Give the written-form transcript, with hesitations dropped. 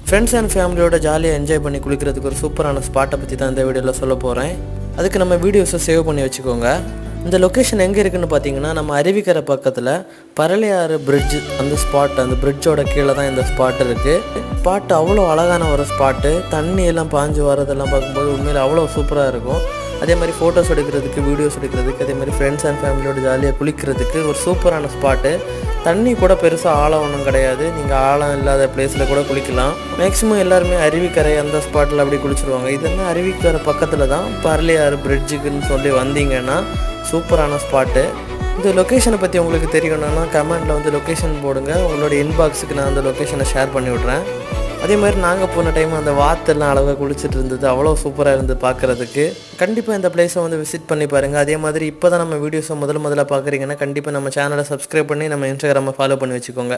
Friends and ஃபேமிலியோட ஜாலியாக enjoy பண்ணி குளிக்கிறதுக்கு ஒரு சூப்பரான ஸ்பாட்டை பற்றி தான் இந்த வீடியோவில் சொல்ல போகிறேன். அதுக்கு நம்ம வீடியோஸை சேவ் பண்ணி வச்சுக்கோங்க. இந்த லொக்கேஷன் எங்கே இருக்குதுன்னு பார்த்தீங்கன்னா, நம்ம அருவிக்கரை பக்கத்தில் பரளையாறு பிரிட்ஜ், அந்த ஸ்பாட், அந்த பிரிட்ஜோட கீழே தான் இந்த ஸ்பாட் இருக்குது. ஸ்பாட்டு அவ்வளோ அழகான ஒரு ஸ்பாட்டு. தண்ணி எல்லாம் பாஞ்சு வரதெல்லாம் பார்க்கும்போது உண்மையில் அவ்வளோ சூப்பராக இருக்கும். அதே மாதிரி ஃபோட்டோஸ் எடுக்கிறதுக்கு, வீடியோஸ் எடுக்கிறதுக்கு, அதே மாதிரி ஃப்ரெண்ட்ஸ் அண்ட் ஃபேமிலியோட ஜாலியாக குளிக்கிறதுக்கு ஒரு சூப்பரான ஸ்பாட்டு. தண்ணி கூட பெருசாக ஆழம் ஒன்றும் கிடையாது. நீங்கள் ஆழம் இல்லாத பிளேஸில் கூட குளிக்கலாம். மேக்ஸிமம் எல்லாருமே அருவிக்கரை அந்த ஸ்பாட்டில் அப்படி குளிச்சுருவாங்க. இதெல்லாம் அருவிக்கரை பக்கத்தில் தான் பரளையாறு பிரிட்ஜுக்குன்னு சொல்லி வந்தீங்கன்னா சூப்பரான ஸ்பாட்டு. இந்த லொக்கேஷனை பற்றி உங்களுக்கு தெரியணும்னா கமெண்டில் வந்து லொக்கேஷன் போடுங்க. உங்களோட இன்பாக்ஸுக்கு நான் அந்த லொக்கேஷனை ஷேர் பண்ணி விட்றேன். அதே மாதிரி நாங்கள் போன டைம் அந்த வாத்தெல்லாம் அழகாக குளிச்சுட்டு இருந்தது, அவ்வளோ சூப்பராக இருந்து பார்க்குறதுக்கு. கண்டிப்பாக இந்த பிளேஸை வந்து விசிட் பண்ணி பாருங்கள். அதே மாதிரி இப்போ தான் நம்ம வீடியோஸை முதல்ல பார்க்குறீங்கன்னா கண்டிப்பாக நம்ம சேனலை சப்ஸ்கிரைப் பண்ணி நம்ம இன்ஸ்டாகிராமை ஃபாலோ பண்ணி வச்சுக்கோங்க.